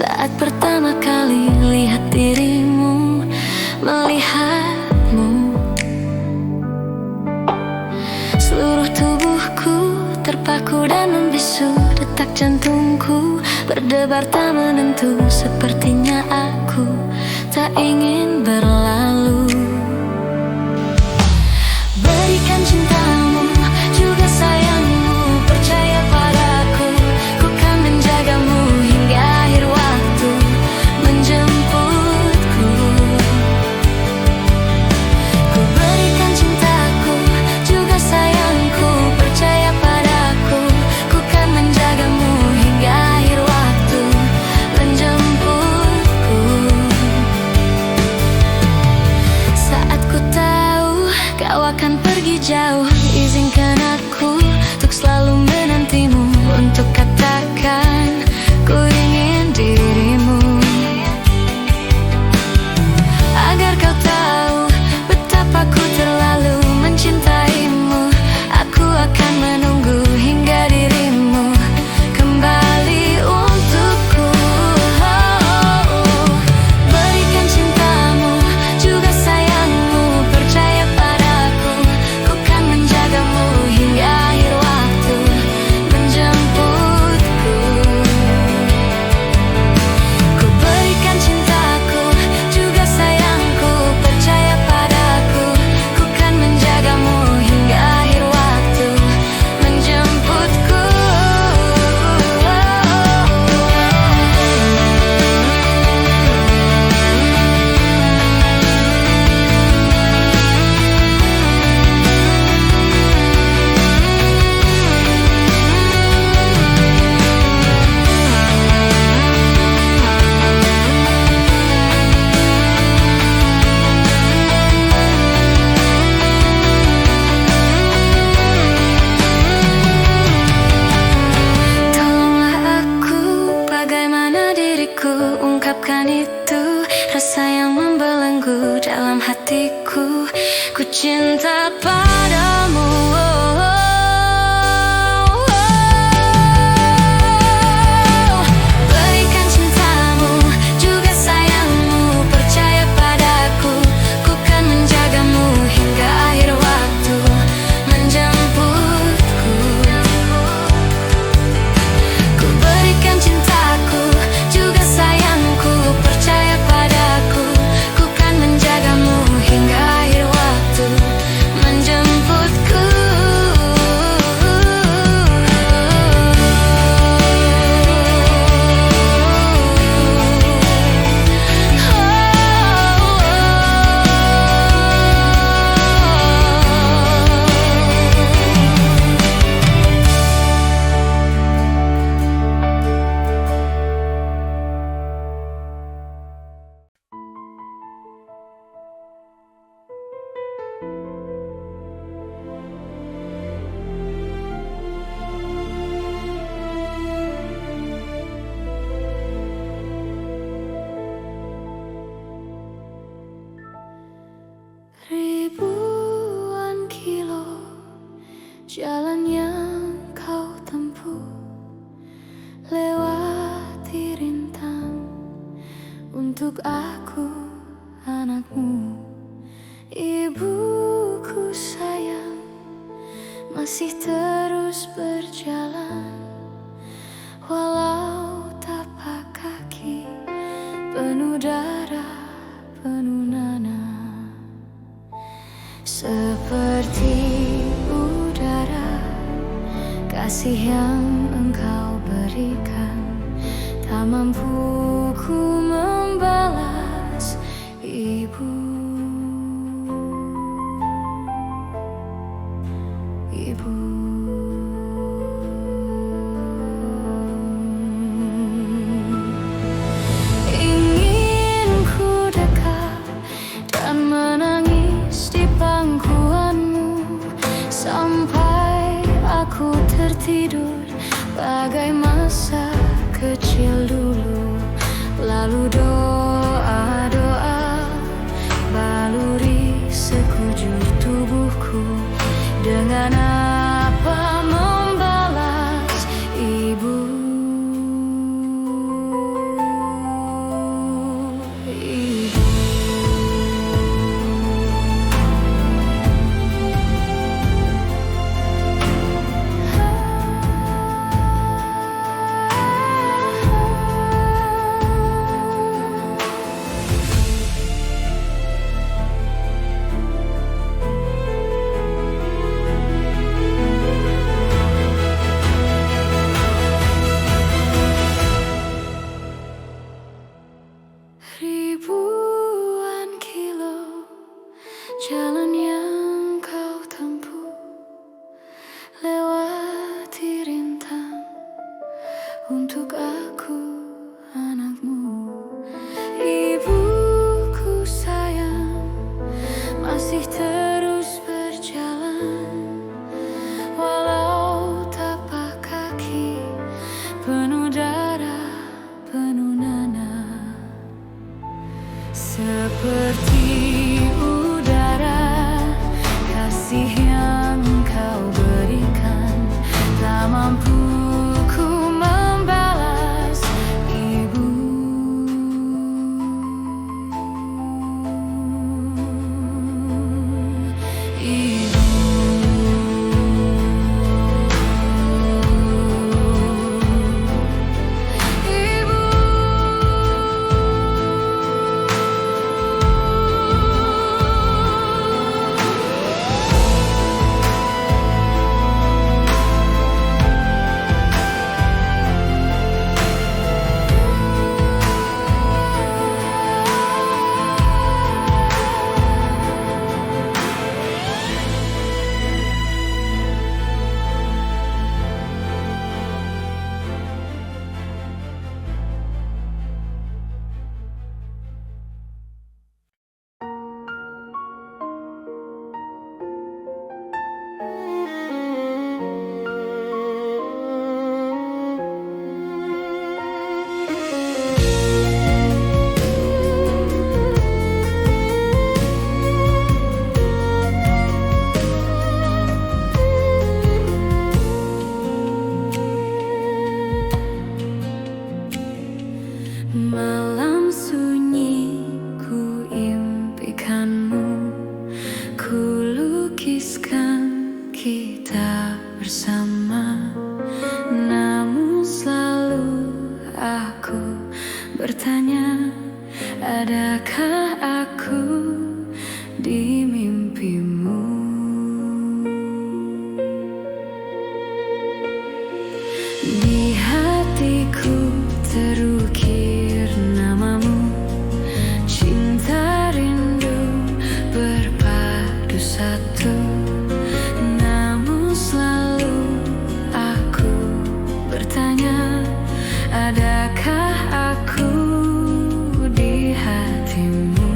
Saat pertama kali lihat dirimu, melihatmu, seluruh tubuhku terpaku dan membisu. Detak jantungku berdebar tak menentu. Sepertinya aku tak ingin berlalu. Berikan cintamu, juga sayangmu, percaya padaku. Ku kan menjagamu hingga akhir waktu menjemputku. Ku berikan cintaku, juga sayangku, percaya padaku. Ku kan menjagamu hingga akhir waktu menjemputku. Saat ku tahu kau akan pergi jauh, izinkan aku untuk selalu menantimu, untuk katakan ku ingin dirimu, agar kau tahu betapa ku terlalu mencintaimu. Aku akan menunggu hingga dirimu kembali untukku. Berikan cintamu, juga sayangmu, percaya padaku. Ku kan menjagamu hingga akhir waktu menjemputku. Ku berikan cintaku, juga sayangku, percaya padaku. Ku kan menjagamu hingga akhir waktu menjemputku. Tolonglah aku, bagaimana diriku ungkapkan itu, rasa yang membelenggu dalam hatiku. Ku cinta padamu. Berikan cintamu, juga sayangmu, percaya padaku. Ku kan menjagamu hingga akhir waktu menjemputku. Ku berikan cintaku, juga sayangku, percaya padaku. Ku kan menjagamu hingga akhir waktu menjemputku. Ribuan kilo jalan yang kau tempuh, lewati rintang untuk aku, anakmu. Ibuku sayang, masih terus berjalan, walau tapak kaki penuh darah, penuh nanah. Seperti udara, kasih yang engkau berikan, tak mampu ku membalas, Ibu. Ibu. Ingin ku dekat dan menangis di pangkuanmu, sampai aku tertidur bagai masa kecil dulu. Lalu doa untuk aku, anakmu. Ibuku sayang, masih terus berjalan, walau tapak kaki penuh darah, penuh nanah. Seperti udara, kasih yang kau berikan, tak mampu ku membalas, Ibu. Ibu. Malam sunyi ku impikanmu, ku lukiskan kita bersama. Namun selalu aku bertanya, adakah aku di mimpimu? Di hatiku terukir namamu, cinta rindu berpadu satu. Namun selalu aku bertanya, adakah aku di hatimu?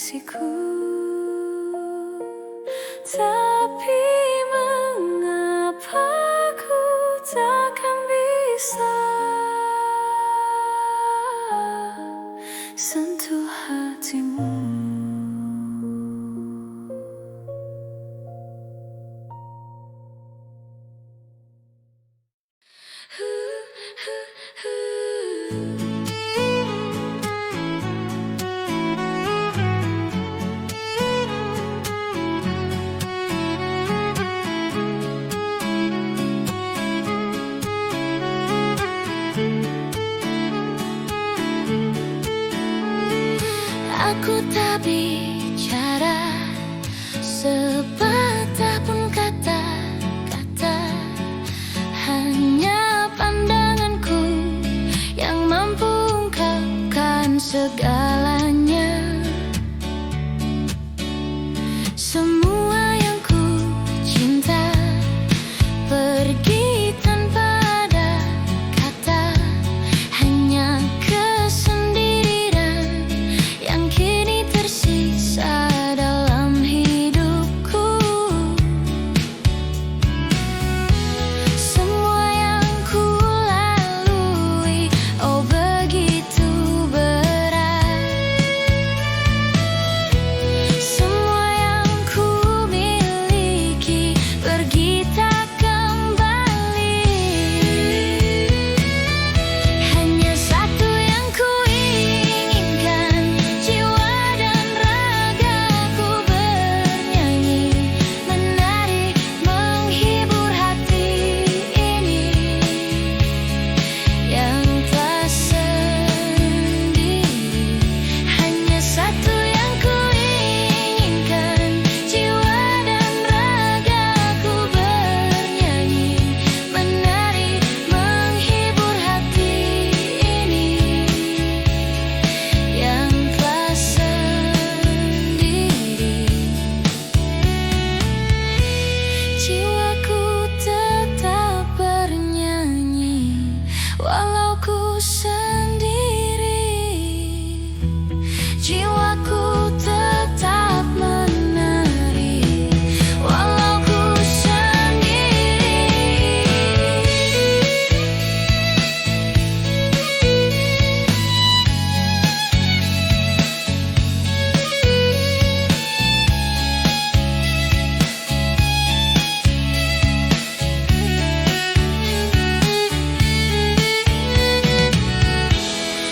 kekasihku. Tapi mengapa ku takkan bisa sentuh hatimu? Aku tak bicara sepatah pun kata-kata, hanya pandanganku yang mampu ungkapkan segalanya. Semua yang ku cinta pergi tanpa ada kata, hanya kesendirian yang kini tersisa dalam hidupku. Semua yang ku lalui, oh begitu berat. Semua yang ku miliki pergi tak kembali. Hanya satu yang ku inginkan, jiwa dan ragaku bernyanyi, menari, menghibur hati ini yang telah sendiri. Hanya satu yang ku inginkan, jiwa dan ragaku bernyanyi, menari, menghibur hati ini yang telah sendiri. Jiwaku tetap bernyanyi walau ku sendiri. Jiwaku tetap menari walau ku sendiri.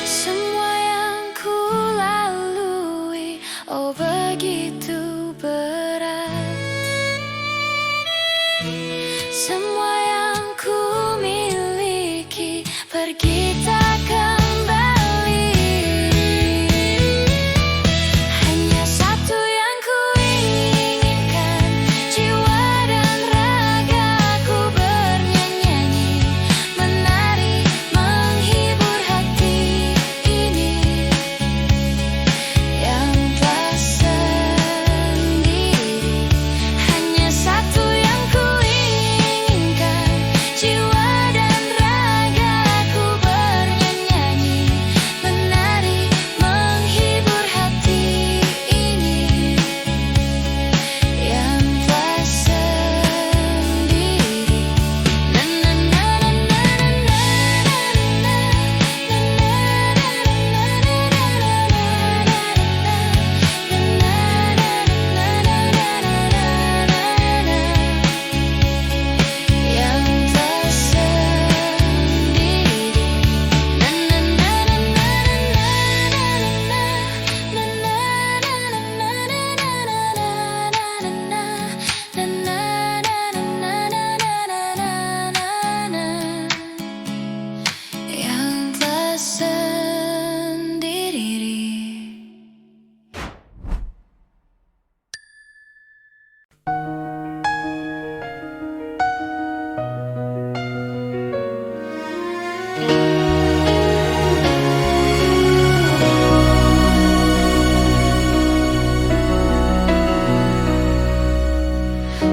Semua yang ku lalui, oh begitu berat. Semua yang ku miliki pergi tak kembali. Hanya satu yang ku inginkan, jiwa dan ragaku bernyanyi, menari, menghibur hati ini yang telah sendiri. Hanya satu yang ku inginkan, jiwa dan ragaku bernyanyi, menari, menghibur hati ini yang telah sendiri. Na na na na na yang telah sendiri.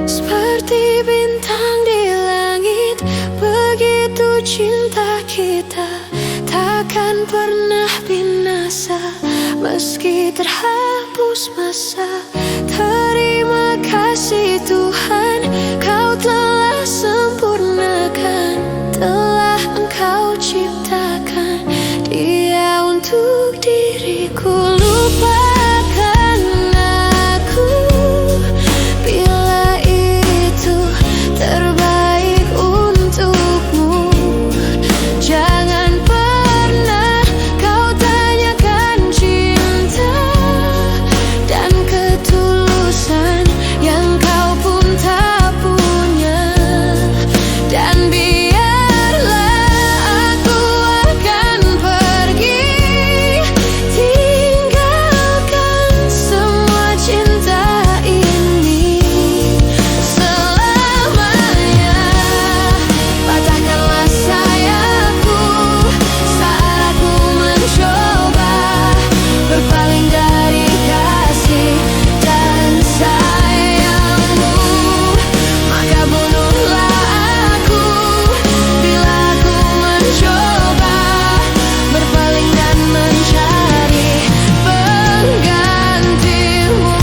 Seperti bintang di langit, begitu cinta kita takkan pernah binasa meski terhapus terhapus masa. Terima kasih Tuhan, Kau telah sempurnakan, telah Engkau ciptakan Dia untuk diriku. Lupakan aku bila itu terbaik untukmu. Jangan pernah kau tanyakan cinta dan ketulusan yang kau pun tak punya. Dan biarlah aku akan pergi, tinggalkan semua cinta ini selamanya. Patahkanlah sayapku saat aku mencoba berpaling dari kasih dan sayangmu. Maka bunuhlah aku bila aku mencoba berpaling dan mencari penggantimu.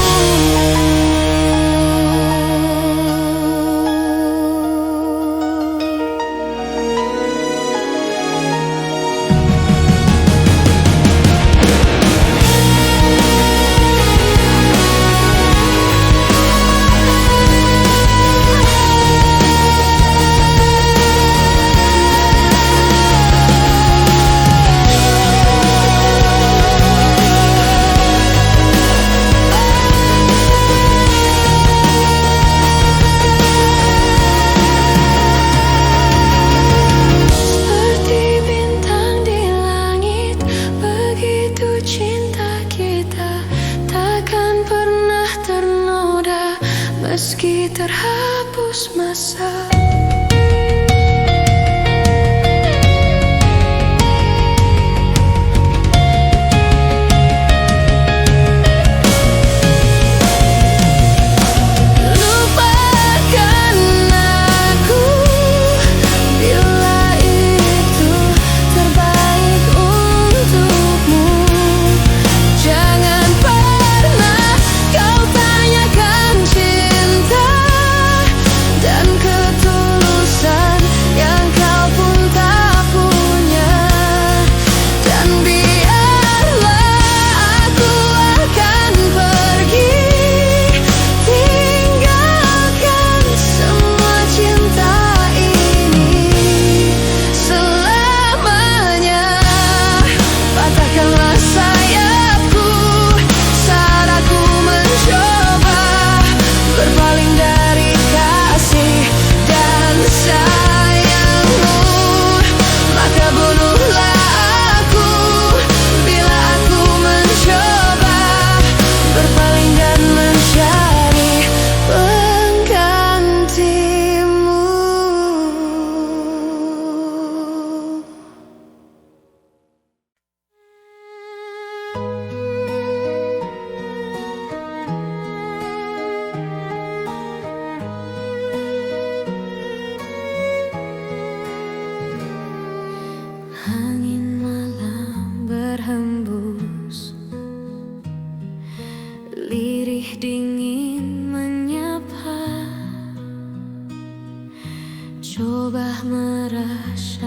Seperti bintang di langit, begitu cinta kita takkan pernah ternoda meski terhapus masa. Lupakan aku bila itu terbaik untukmu. Jangan pernah kau tanyakan cinta dan ketulusan yang kau pun tak punya. Dan biarlah aku akan pergi, tinggalkan semua cinta ini selamanya. Patahkanlah sayapku saat aku mencoba berpaling dari kasih dan sayangmu. Maka bunuhlah aku bila aku mencoba berpaling dan mencari penggantimu. Angin malam berhembus, lirih dingin menyapa. Coba merasakan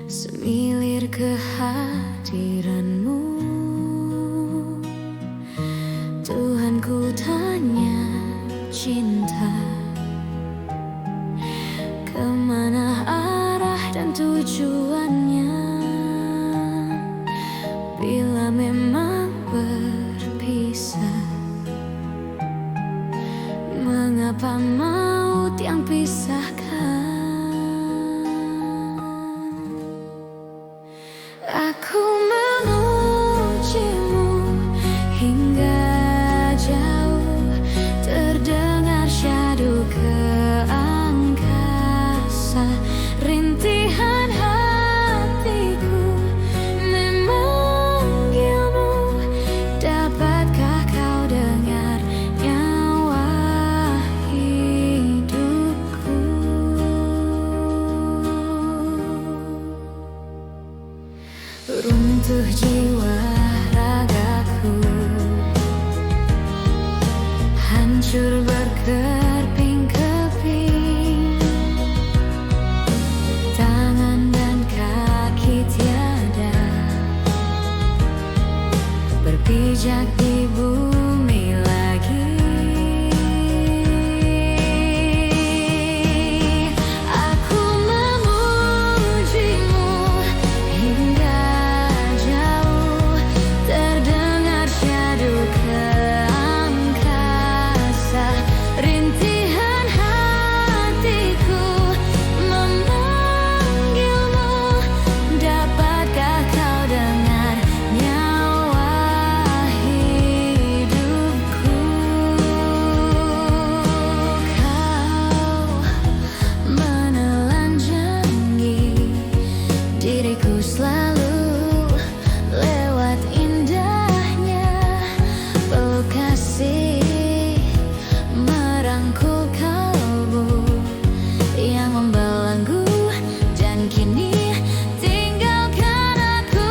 semilir kehadiranmu. Tuhan ku tanya cinta, kemana arah dan tujuannya? Bila memang berpisah, mengapa maut yang pisah pijak di bumi lagi. Aku memujimu hingga jauh, terdengar syahdu ke angkasa. Rintihan hatiku memanggilmu, dapatkah kau dengar nyawa hidupku? Kau menelanjangi diriku selalu lewat indahnya peluk kasih, merangkul kalbu yang membelenggu, dan kini tinggalkan aku.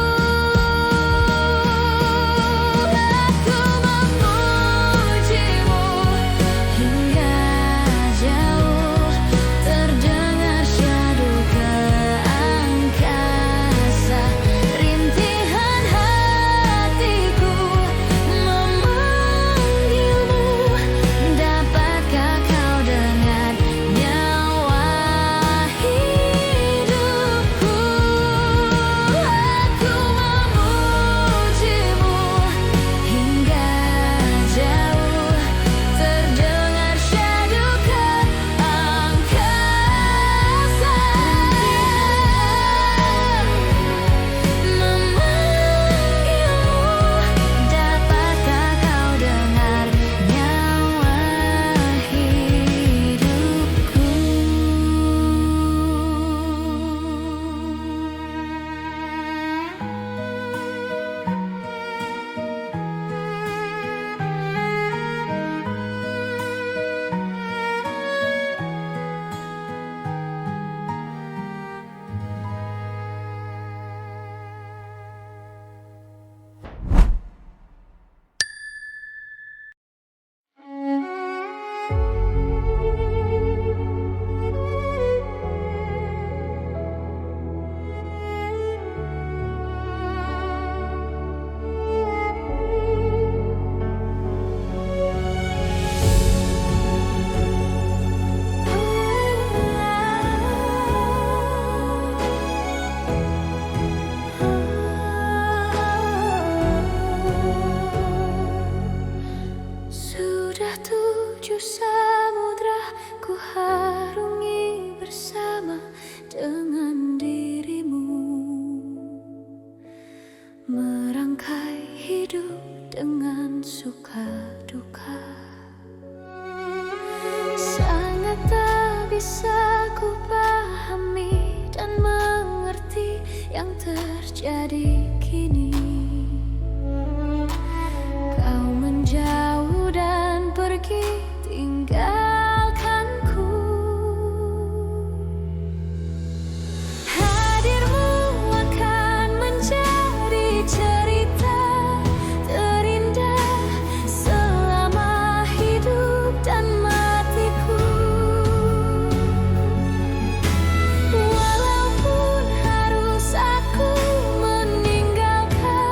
Aku memujimu hingga jauh, terdengar syahdu ke angkasa. Rintihan hatiku memanggilmu, dapatkah kau dengar nyawa hidupku? Aku memujimu hingga jauh, terdengar syahdu ke angkasa. Memanggilmu, dapatkah kau dengar nyawa hidupku? Sudah 7 samudra ku harungi bersama dengan dirimu, merangkai hidup dengan suka duka. Sangat tak bisa ku pahami dan mengerti yang terjadi kini. Kau menjauh dan pergi tinggalkanku. Hadirmu akan menjadi cerita terindah selama hidup dan matiku. Walaupun harus aku meninggalkan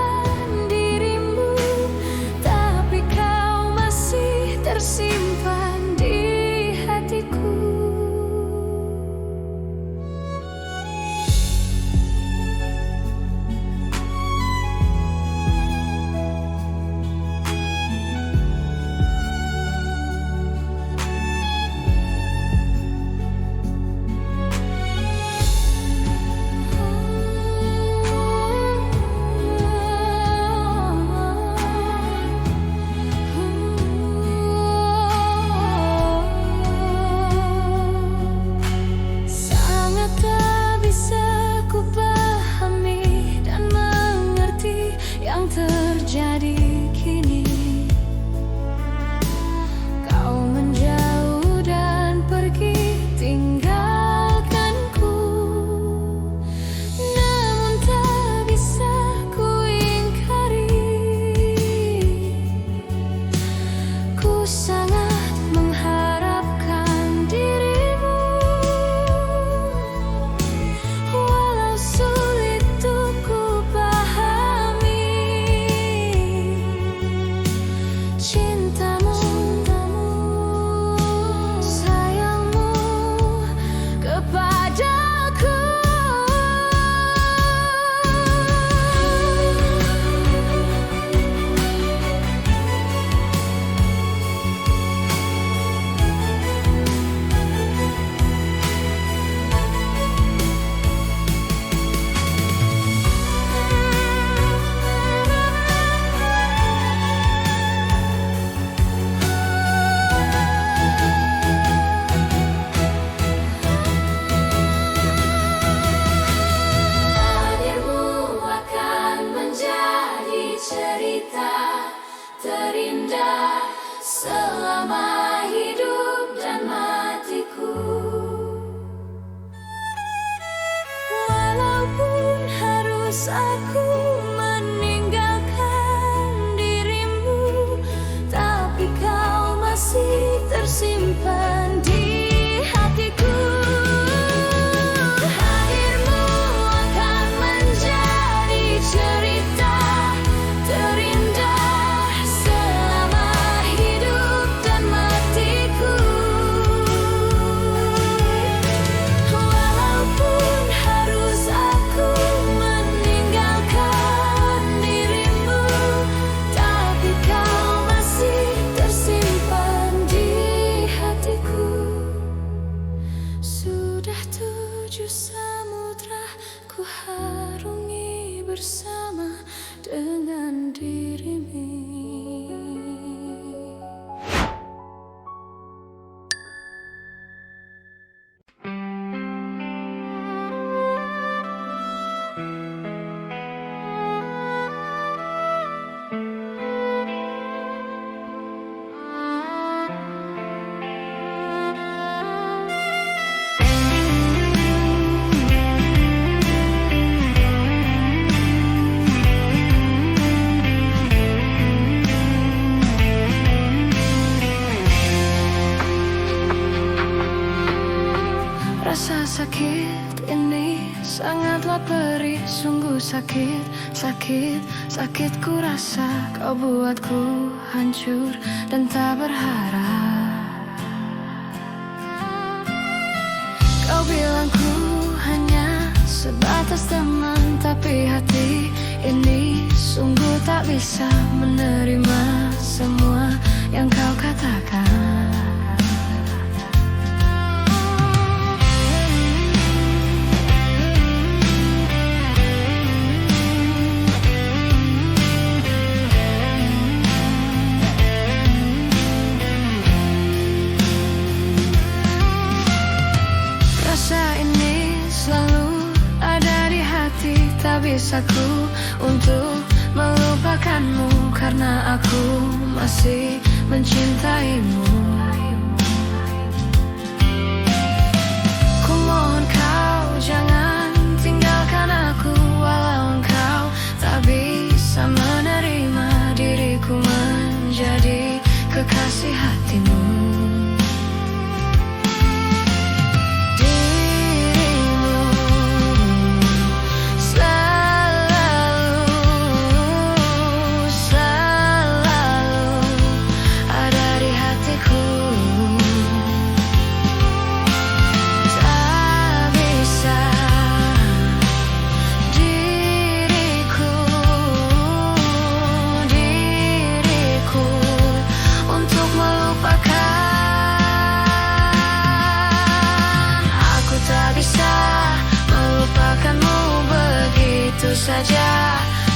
cintamu, sayangmu kepadaku. Terindah selama hidup dan matiku. Walaupun harus aku meninggalkan dirimu, tapi kau masih tersimpan di hatiku. Hadirmu akan menjadi cerita terindah selama hidup dan matiku. Walaupun harus aku meninggalkan dirimu, tapi kau masih tersimpan di hatiku. Sudah 7 samudra ku harungi bersama dengan dirimu. Rasa sakit ini sangatlah perih, sungguh sakit, sakit, sakit ku rasa. Kau buatku hancur dan tak berharap. Kau bilang ku hanya sebatas teman, tapi hati ini sungguh tak bisa menerima semua yang kau katakan. Tak bisa ku untuk melupakanmu, karena aku masih mencintaimu. Ku mohon kau jangan tinggalkan aku, walau engkau tak bisa menerima diriku menjadi kekasih hatimu.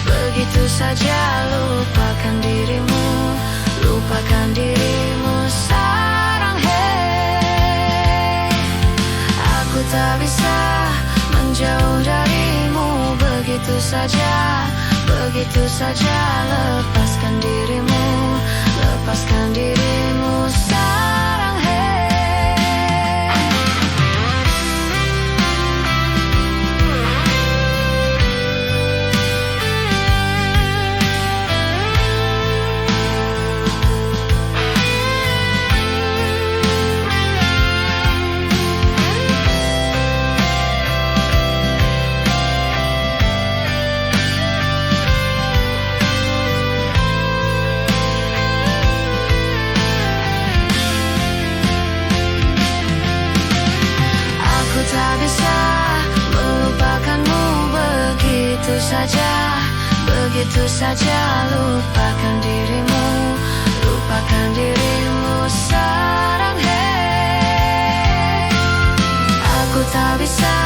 Begitu saja lupakan dirimu, lupakan dirimu sarang hei. Aku tak bisa menjauh darimu begitu saja, begitu saja. Lepaskan dirimu, lepaskan dirimu sarang hei. begitu saja. Lupakan dirimu, lupakan dirimu sarang hey. Aku tak bisa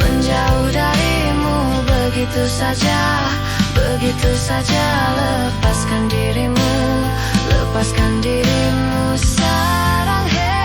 menjauh darimu begitu saja, begitu saja. Lepaskan dirimu, lepaskan dirimu sarang hey.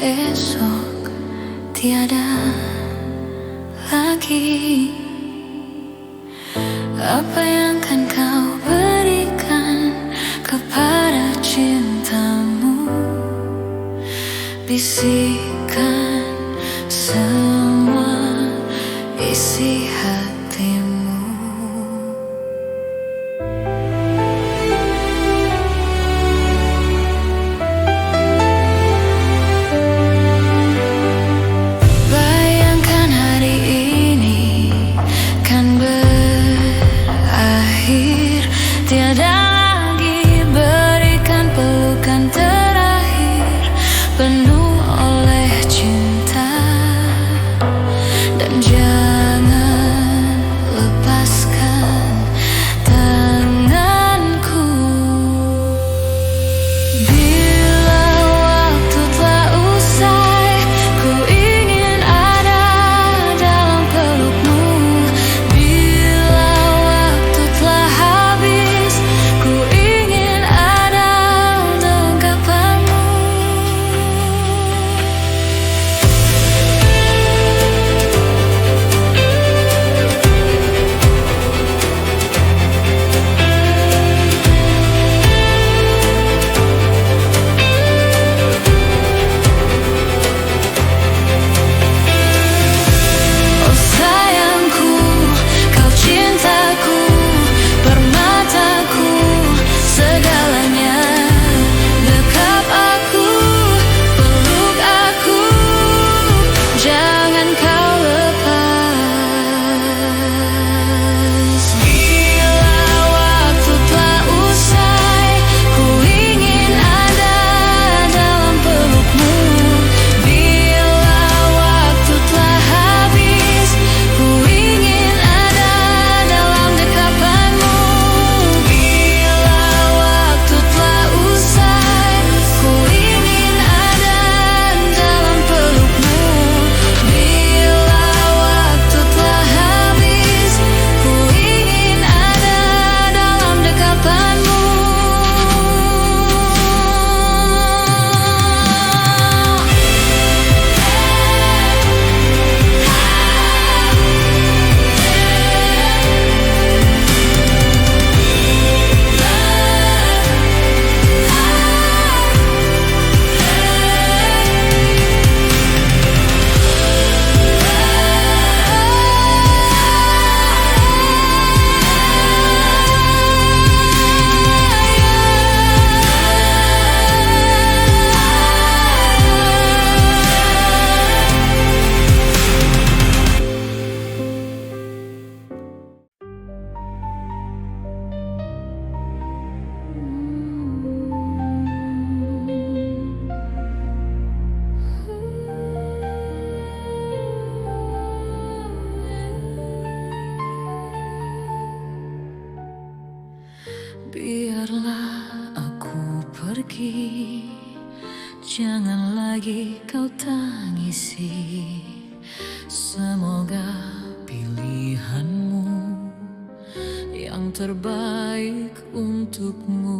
Esok tiada lagi, apa yang akan kau berikan kepada cintamu? Bisikan semua isi hatimu. Tiada lagi, berikan pelukan terakhir penuh oleh cinta. Dan jangan lepaskan tanganku. Bila waktu telah usai, ku ingin ada dalam pelukmu. Bila waktu telah habis, ku ingin ada dengkapanmu. Oh sayangku, kau cintaku, permataku, segalanya. Dekap aku, peluk aku, jangan kau lepas. Bila waktu telah usai, ku ingin ada dalam pelukmu. Bila waktu telah habis, ku ingin ada dalam dekapanmu. Bila waktu telah usai, ku ingin ada dalam pelukmu. Bila waktu telah habis, ku ingin ada dalam dekapanmu. Biarlah aku pergi, jangan lagi kau tangisi. Semoga pilihanmu yang terbaik untukmu.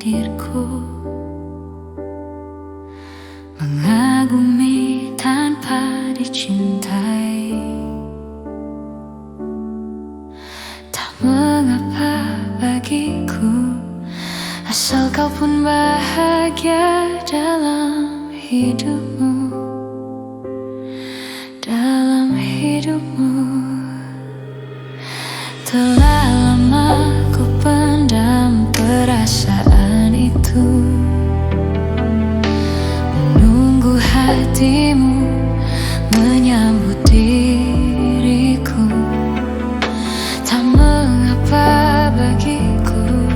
pikirku, mengagumi tanpa dicintai. Tak mengapa bagiku, asal kau pun bahagia dalam hidupmu, dalam hidupmu. Telah lama ku pendam perasaan itu, menunggu hatimu menyambut diriku. Tak mengapa bagiku,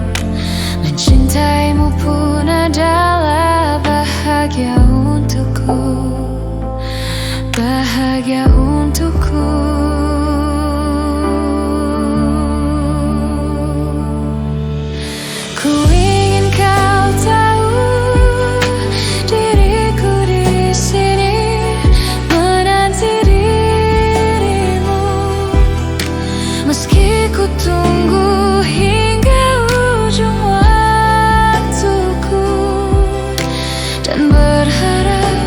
mencintaimu pun adalah bahagia untukku, bahagia untukku. Ku ingin kau tahu, diriku di sini menanti dirimu, meski ku tunggu hingga ujung waktuku, dan berharap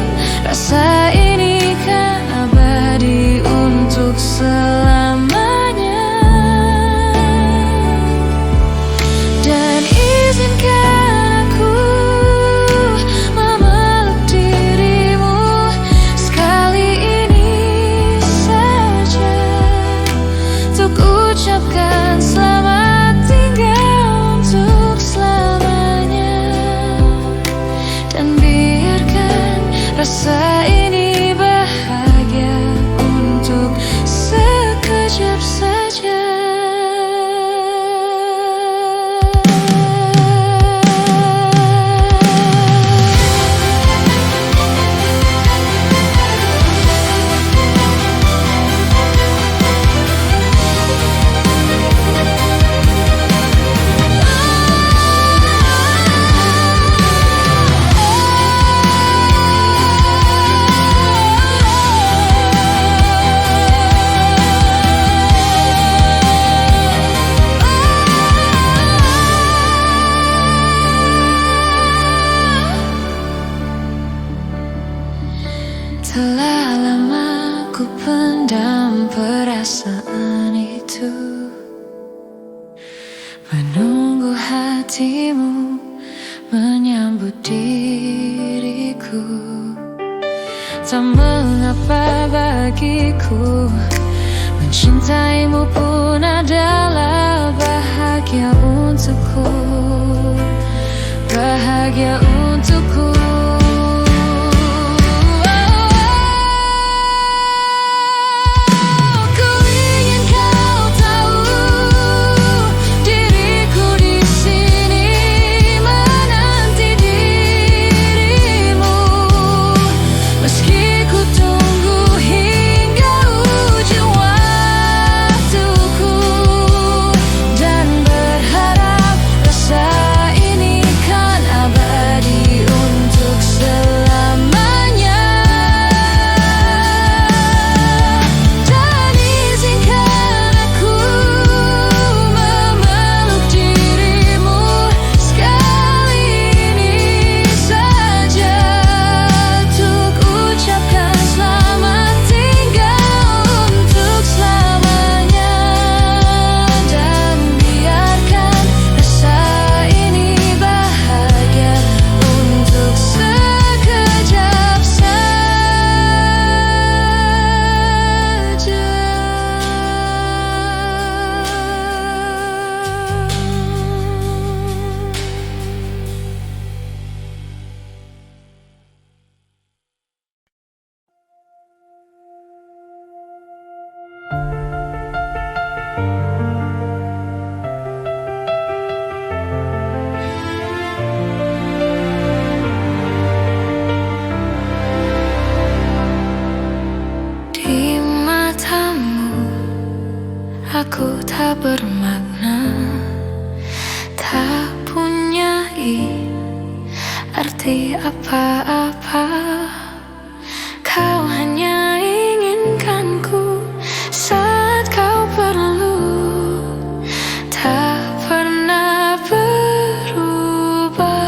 rasa ini kan abadi untuk selamanya. Dan izinkan aku memeluk dirimu sekali ini saja, untuk ucapkan selamat tinggal untuk selamanya. Dan biarkan rasa ini bahagia untuk sekejap saja. Telah lama ku pendam perasaan itu, menunggu hatimu menyambut diriku. Tak mengapa bagiku, mencintaimu pun adalah bahagia untukku, bahagia untukku. Aku tak bermakna, tak punyai arti apa-apa. Kau hanya inginkanku saat kau perlu, tak pernah berubah.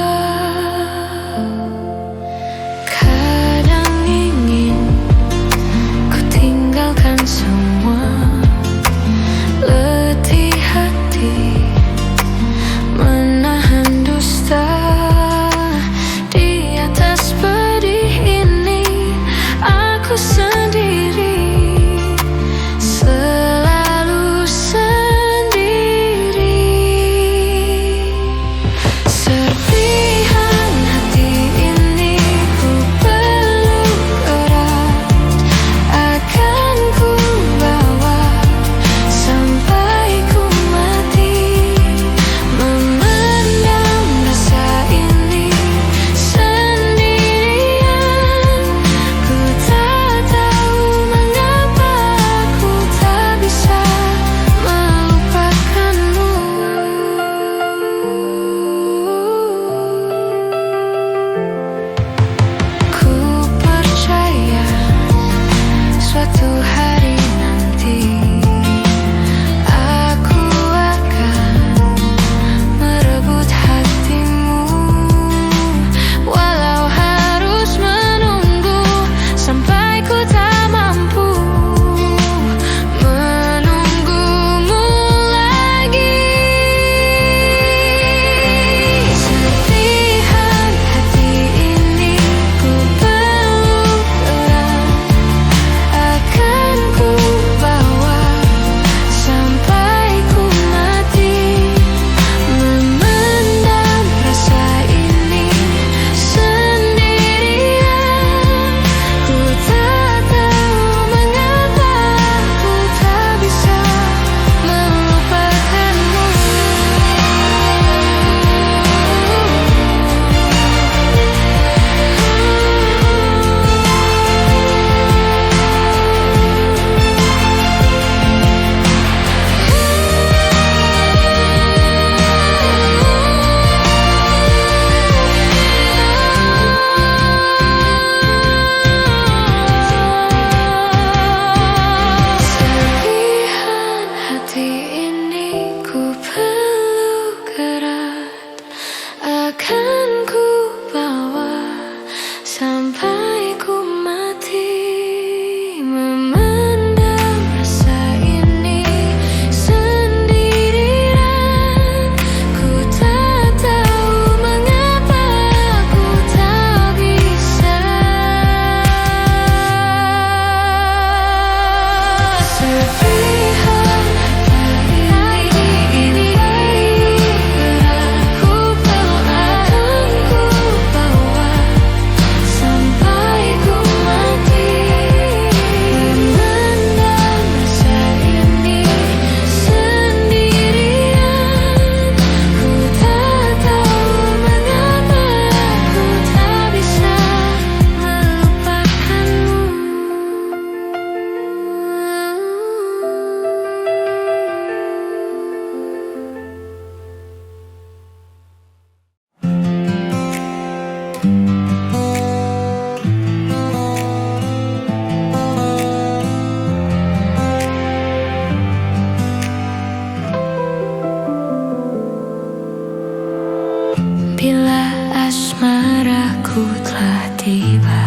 Bila asmaraku telah tiba,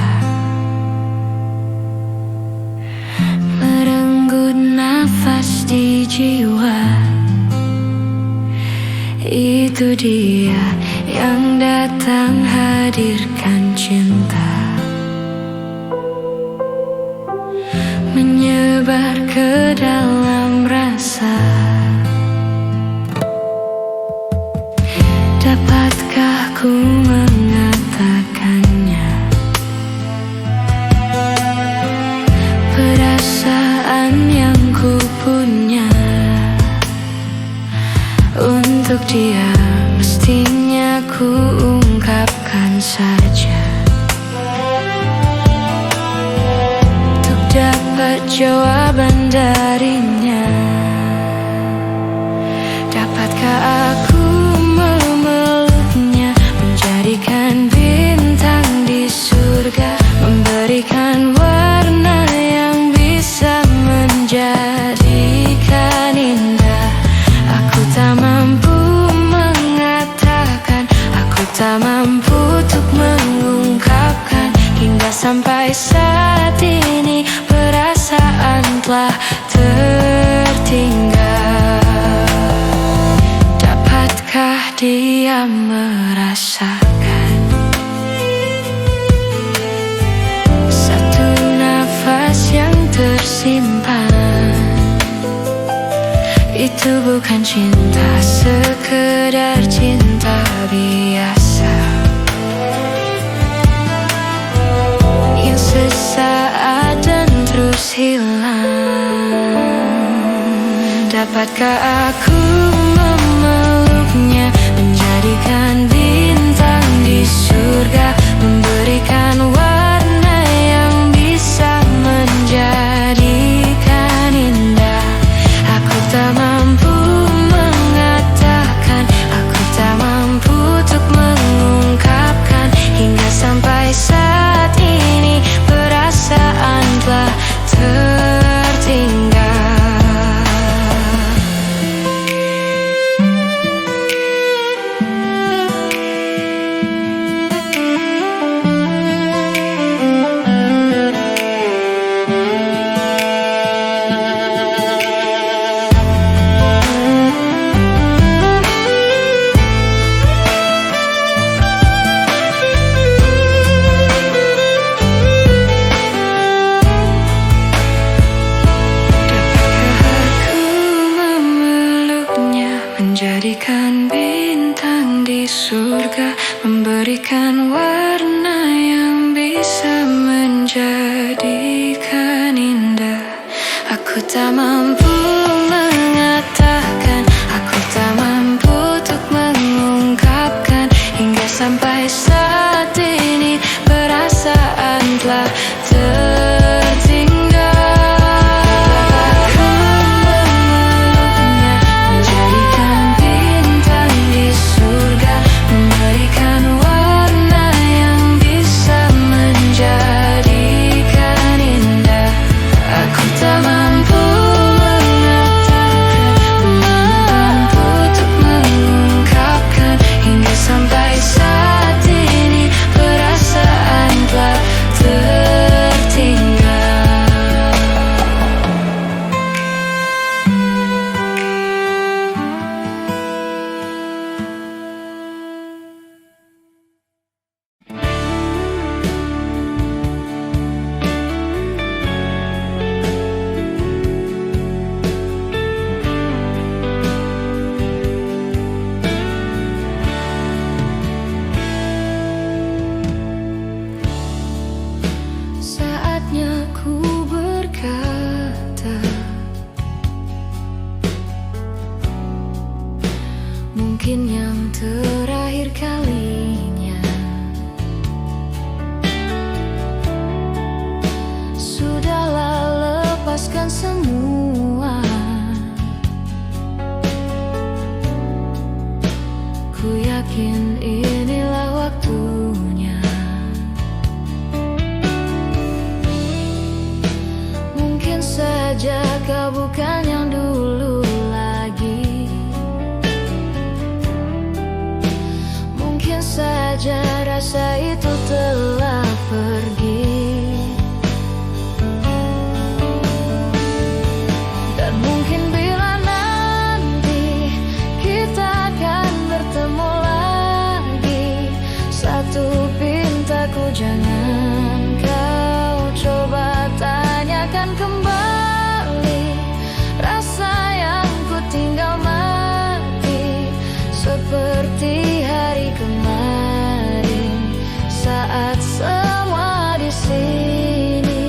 merenggut nafas di jiwa. Itu dia yang datang hadirkan cinta, menyebar ke dalam rasa. Dapatkah ku mengatakannya? Perasaan yang ku punya untuk dia mestinya ku ungkapkan saja. Untuk dapat jawaban darinya, dapatkah aku memeluknya, menjadikan bintang di surga, memberikan warna yang bisa menjadikan indah. Aku tak mampu mengatakan, aku tak mampu untuk mengungkapkan. Hingga sampai saat ini perasaan telah tertinggal. Dapatkah dia merasakan satu nafas yang tersimpan? Itu bukan cinta, sekedar cinta biasa yang sesaat dan terus hilang. Dapatkah aku memeluknya, menjadikan bintang di surga, memberikan warna yang bisa menjadikan indah. Aku tak mampu mengatakan, aku tak mampu untuk mengungkapkan. Hingga sampai saat ini perasaan telah tertinggal. Menjadikan bintang di surga, memberikan warna yang bisa menjadikan indah. Aku tak mampu mengatakan, aku tak mampu untuk mengungkapkan. Hingga sampai saat ini perasaan telah tertinggal. Mungkin yang terakhir kalinya. Sudahlah, lepaskan semua. Ku yakin inilah waktunya. Mungkin saja kau bukan yang dulu lagi. Mungkin saja rasa itu telah pergi. Dan mungkin bila nanti kita akan bertemu lagi, satu pintaku jangan kau coba tanyakan kembali rasa yang ku tinggal mati, seperti hari kemarin saat semua di sini.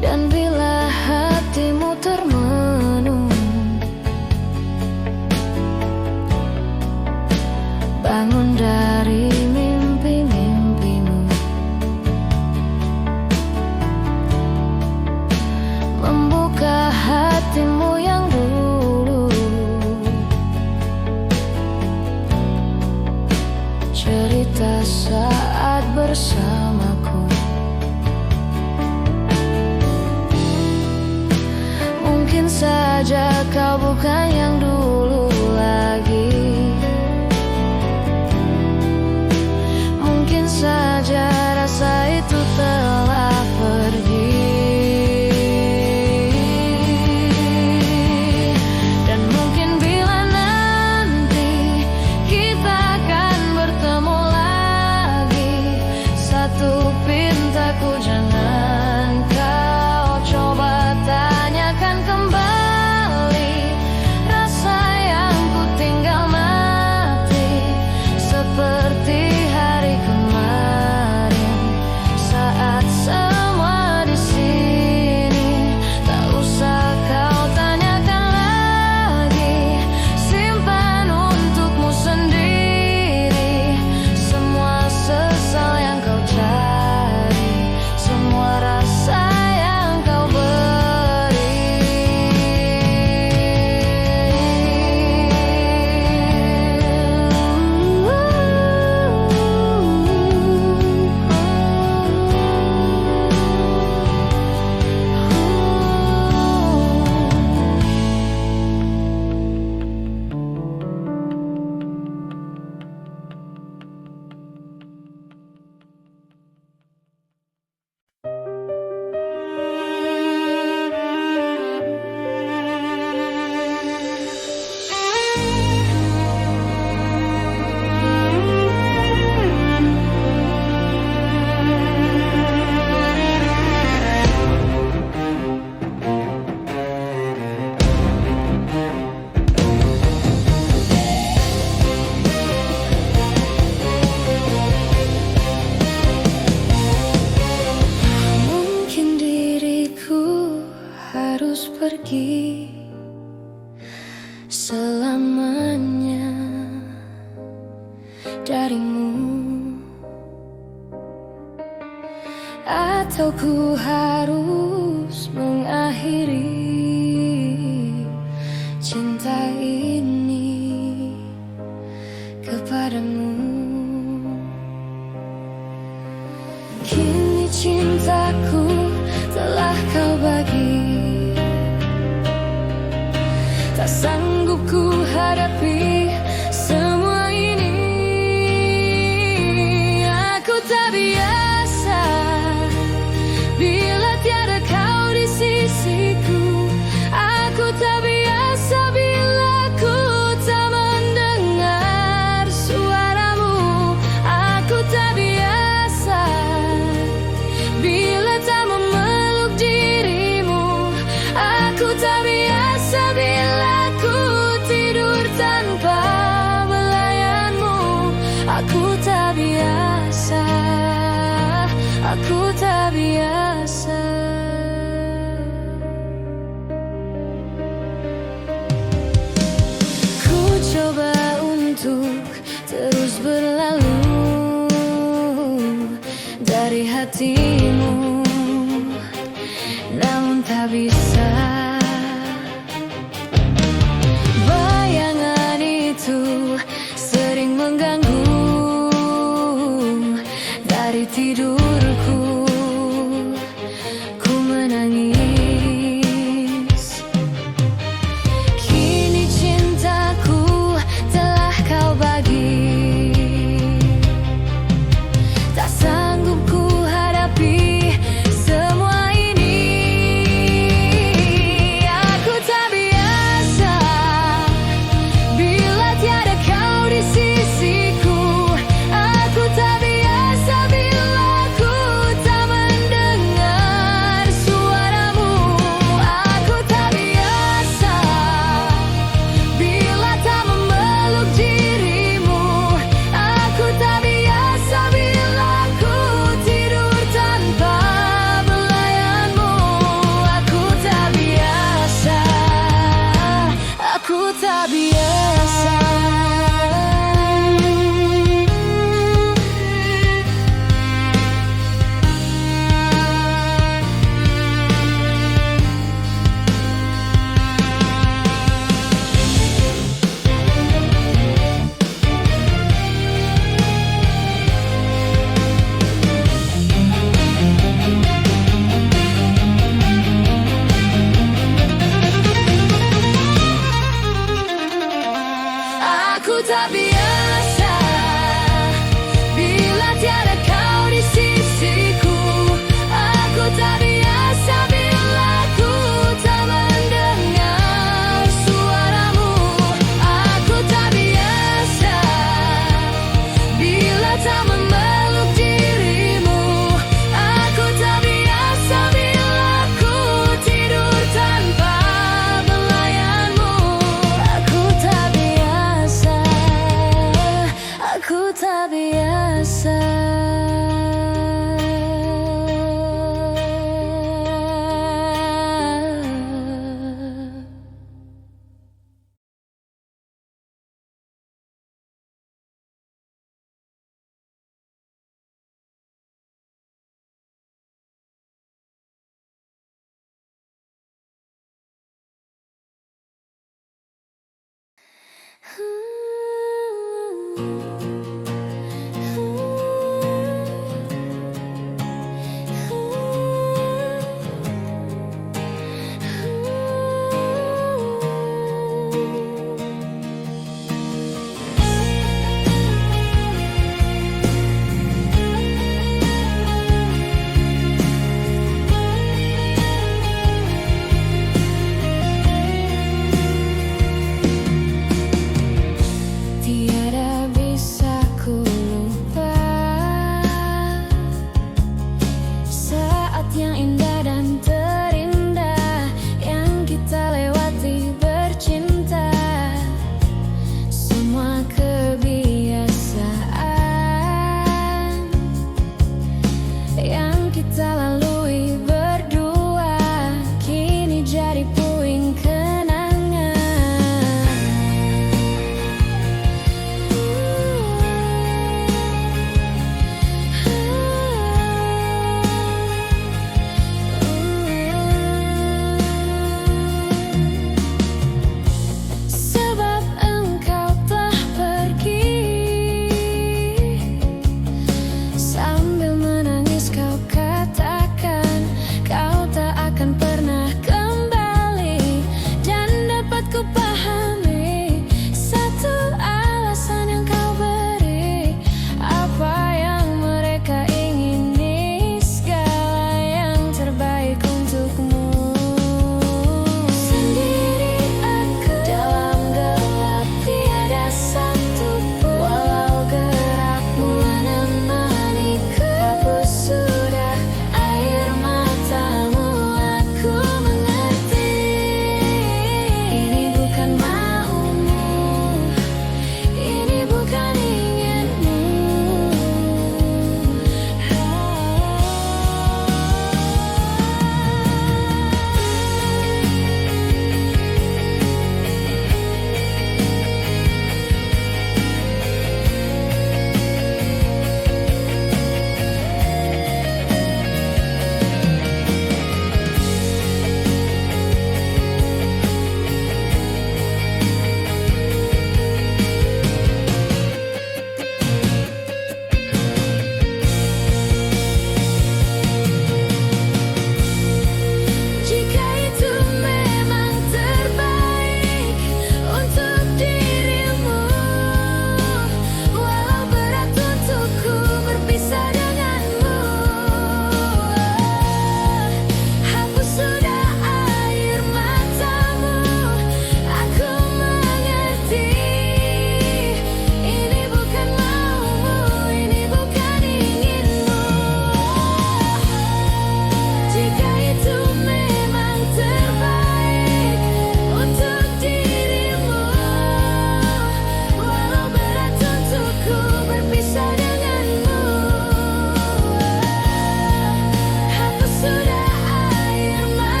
Dan bila hatimu termenung, bangun dari mimpi-mimpimu, membuka hatimu yang dulu, cerita saat bersamaku. Mungkin saja kau bukan yang dulu lagi, mungkin saja rasa itu telah pergi. Dan mungkin bila nanti kita akan bertemu lagi, satu pintaku jangan kau coba tanyakan kembali rasa yang ku tinggal mati, seperti hari kemarin saat semua di sini. Tak usah kau tanyakan lagi, simpan untukmu sendiri semua sesal yang kau cari, semua rasa yang kau beri. Mungkin diriku harus pergi selamanya darimu, atau ku harus mengakhiri cinta ini kepadamu. Kini cintaku telah kau bagi, tak sanggup ku hadapi semua ini. Aku tak biasa bila tiada kau di sisiku. Aku tak biasa bila ku tak mendengar suaramu. Aku tak biasa bila tak memeluk dirimu. Aku tak biasa bila ku tidur tanpa melayanmu. Aku tak biasa, aku tak biasa. Ku coba untuk terus berlalu dari hatimu, namun tak bisa. Bayang tak biasa. Aku tak biasa bila tiada kau di sisiku. Aku tak biasa bila ku tak mendengar suaramu. Aku tak biasa bila tak memeluk dirimu. Aku tak biasa bila ku tidur tanpa belayanmu. Aku tak biasa. Aku tak biasa. Tiada bisa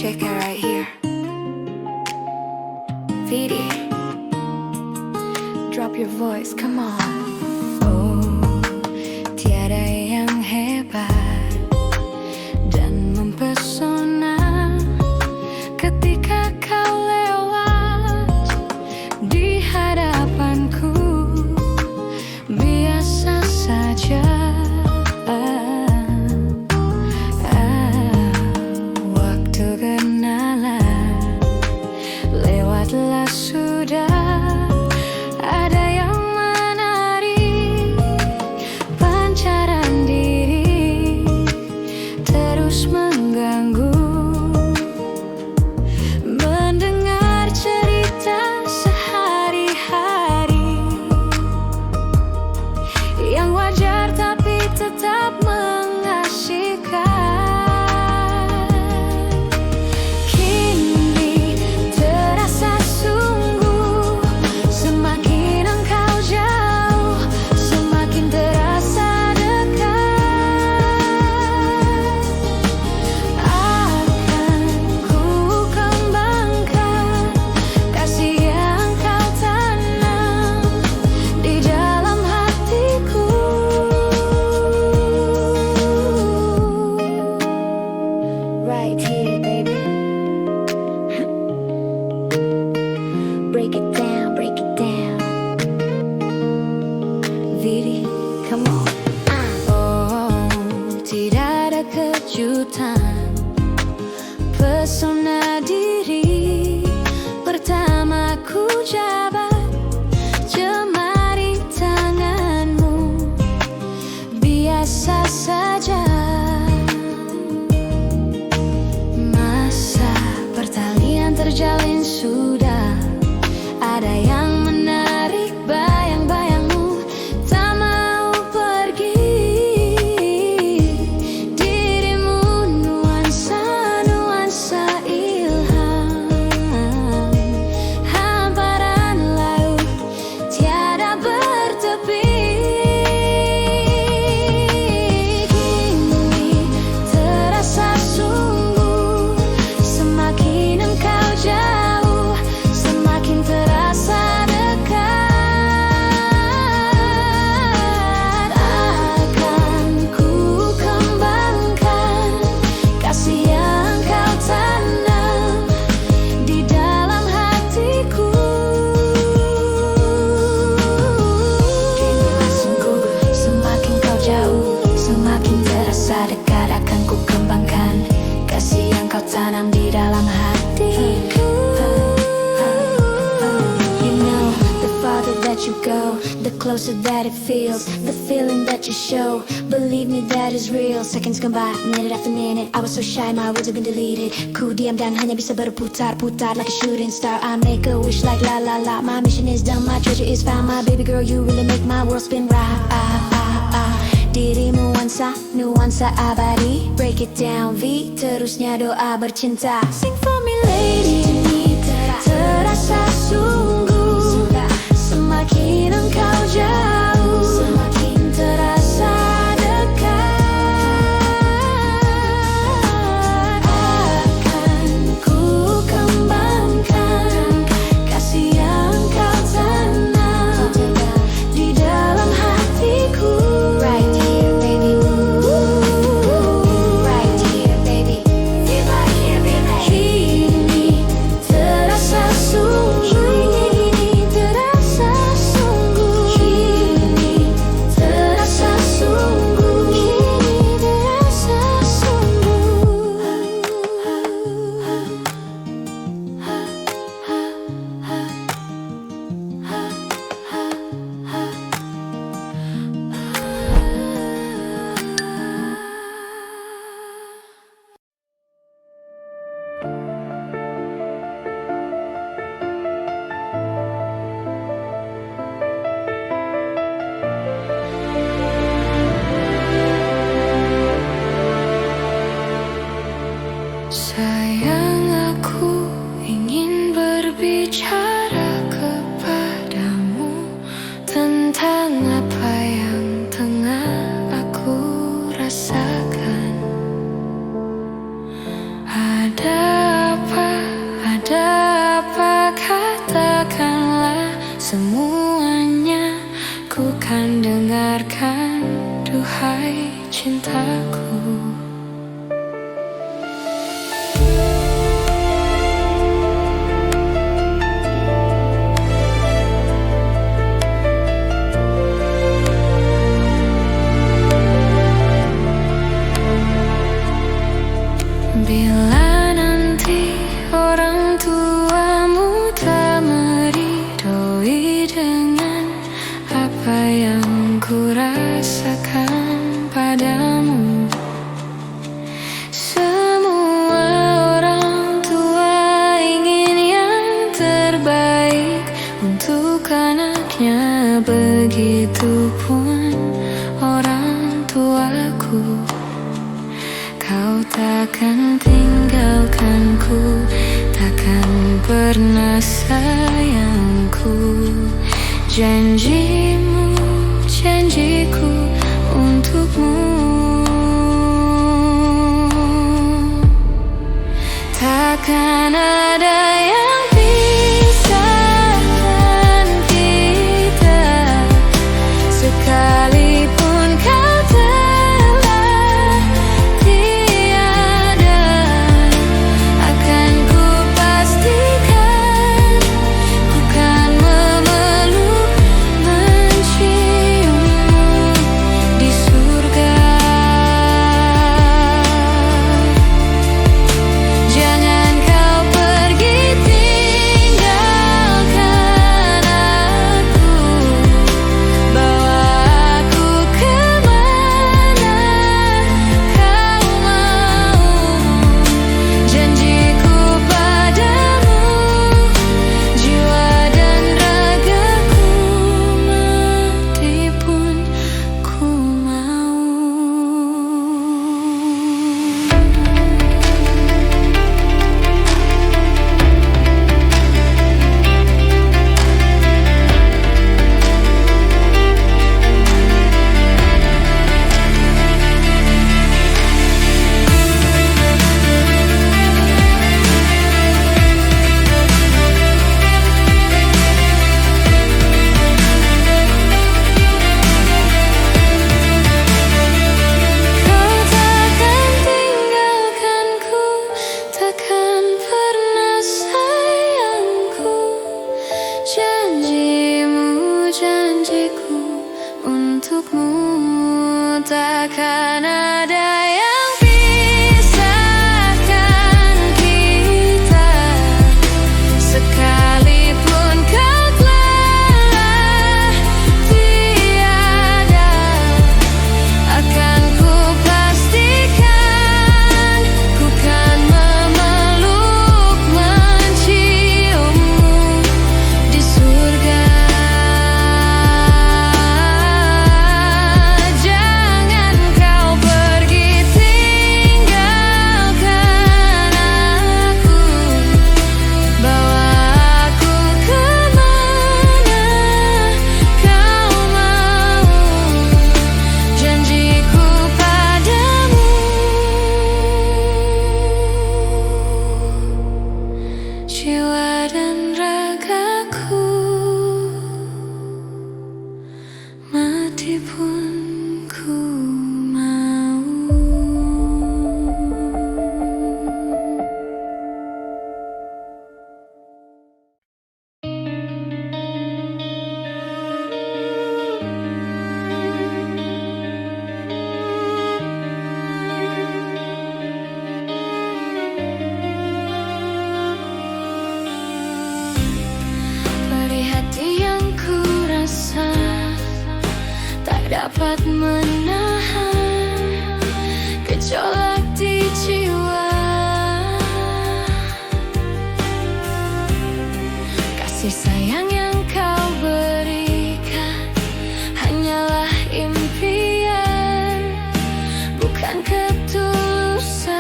Shake it right here. Vidi, drop your voice, come on. Oh, tiada yang hebat dan mempesona ketika kau lewat di hadapanku. Biasa saja. Waktu kenalan lewatlah sudah. Ada yang menarik, pancaran diri terus mengganggu. Mendengar cerita sehari-hari yang wajar tapi tetap mengasihkan. Kini terasa sungguh, semakin engkau jauh, semakin terasa dekat. Akan ku kembangkan kasih yang kau tanam di dalam hatiku. Right here, baby. Break it down, break it down. Vidi, come on. Oh, tidak ada kejutan, pesona diri pertama ku jabat, jemari tanganmu biasa saja. Masa pertalian terjalin sudah. Ada yang menarik bayang-bayangmu, tak mau pergi. Dirimu nuansa-nuansa ilham, hamparan laut tiada bertepi. Kini terasa sungguh, semakin engkau jauh, semakin terasa dekat. Akan ku kembangkan kasih yang kau tanam di dalam hatiku. Kini sungguh, semakin kau jauh, semakin terasa dekat. Akan ku kembangkan kasih yang kau tanam di dalam hatiku. You know, the farther that you go, the closer that it feels. The feeling that you show, believe me, that is real. Seconds gone by, minute after minute. I was so shy, my words have been deleted. Ku diam dan hanya bisa berputar-putar like a shooting star. I make a wish like la la la. My mission is done, my treasure is found. My baby girl, you really make my world spin round. Dirimu nuansa abadi. Break it down, V, terusnya doa bercinta. Sing for me, lady. Terasa sungguh, semakin engkau jauh, semakin terasa dekat. Akan ku kembangkan kasih yang kau tanam di dalam hatiku. Right here, baby. Right here, baby. Feel right here, baby. Kini terasa sungguh, terasa sungguh. Kini terasa sungguh, terasa sayang, aku ingin berbicara kepadamu tentang apa yang tengah aku rasakan. Ada hai cintaku. Bila nanti orang tuamu tak meridhoi dengan apa yang ku rasakan padamu. Semua orang tua ingin yang terbaik untuk anaknya, begitupun orang tuaku. Kau takkan tinggalkanku, takkan pernah sayangku. Janjimu, janjiku untukmu. Takkan ada yang pisahkan kita, sekalipun kau telah tiada. Akan ku pastikan ku kan memeluk, menciummu di surga. Jangan kau pergi tinggalkan aku, bawa aku kemana kau mau. Janjiku padamu, jiwa dan ragaku, mati pun ku mau. Kau takkan tinggalkanku, takkan pernah sayangku. Janjimu, janjiku untukmu. Takkan ada yang pisahkan kita, sekalipun kau telah tiada. Akan ku pastikan ku kan memeluk, menciummu di surga. Jangan kau pergi tinggalkan aku, bawa aku kemana kau mau. Janjiku padamu, jiwa dan ragaku, mati pun ku mau. Perih hati yang ku rasa, tak dapat menahan gejolak di jiwa. Kasih sayang yang kau berikan hanyalah impian, bukan ketulusan.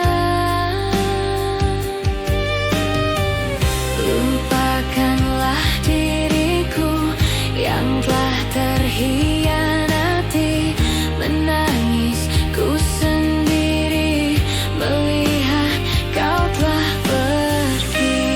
Lupakanlah diriku yang telah terhianati, menangis ku sendiri melihat kau telah pergi.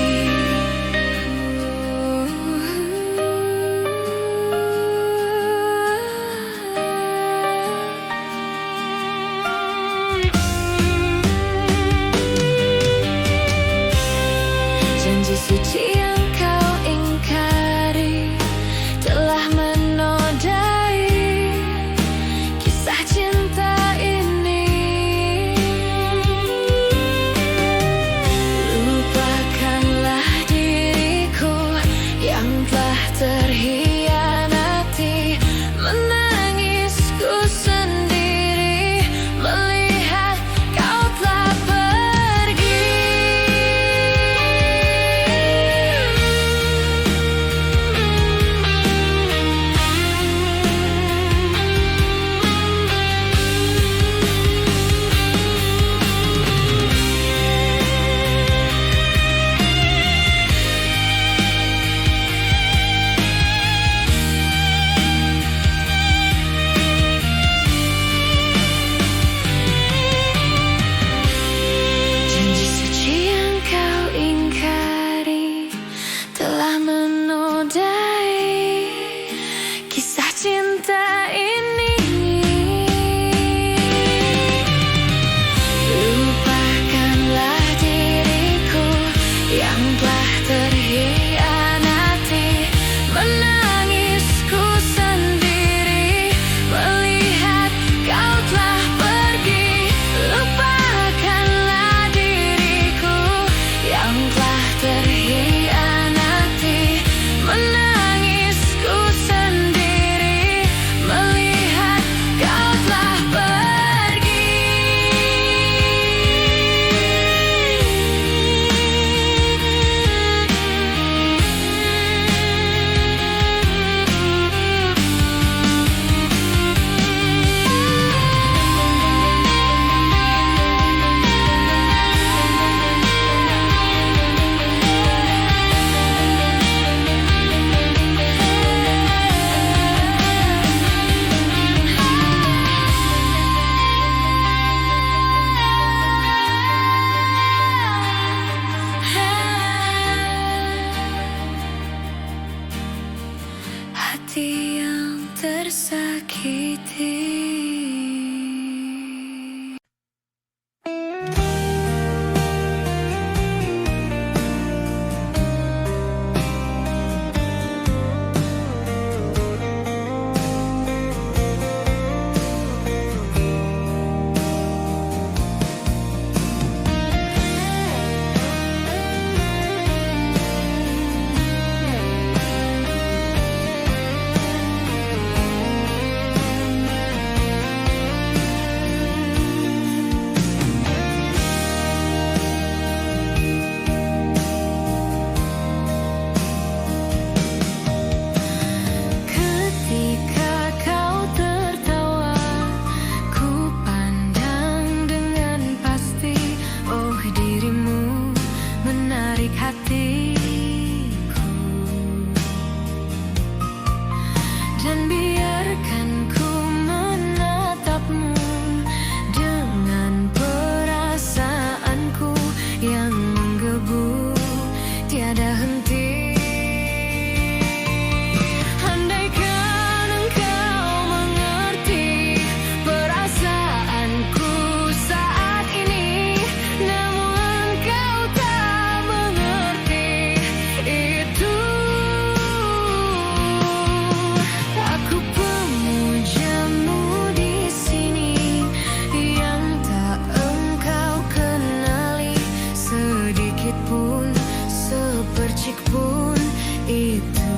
pun, sepercik pun itu.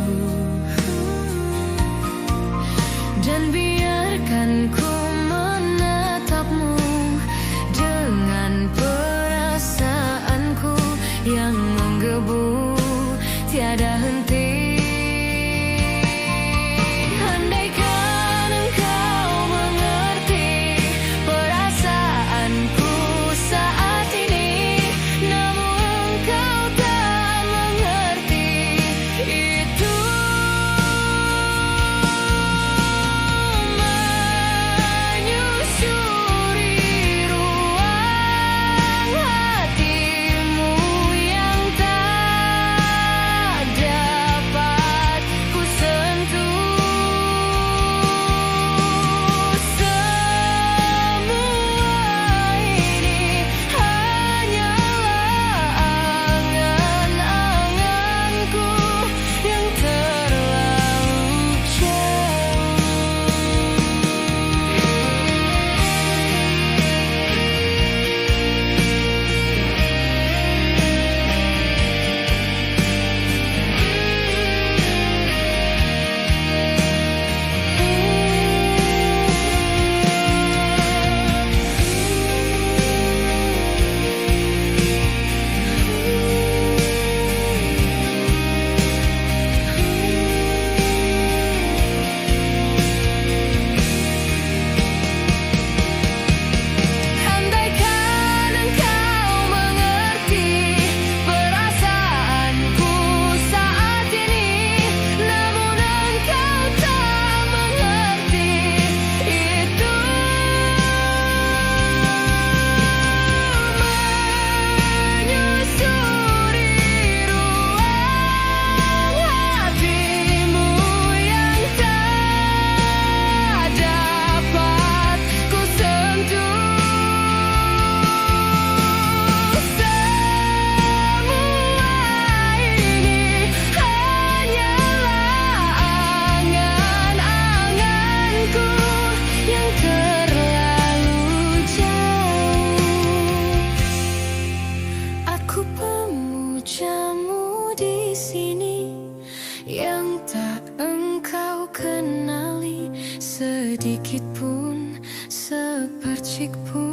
Dan biarkan ku menatapmu dengan perasaanku yang menggebu tiada henti. Andaikan engkau mengerti perasaanku saat ini, namun engkau tak mengerti itu. Menyusuri ruang hatimu yang tak dapat ku sentuh. Semua ini hanyalah angan-anganku yang terlalu jauh. Andaikan engkau mengerti perasaanku saat ini, namun engkau tak mengerti itu. Menyusuri ruang hatimu yang tak dapat ku sentuh. Semua ini hanyalah angan-anganku yang terlalu jauh. Aku pemujamu di sini yang tak engkau kenali sedikit pun, sepercik pun.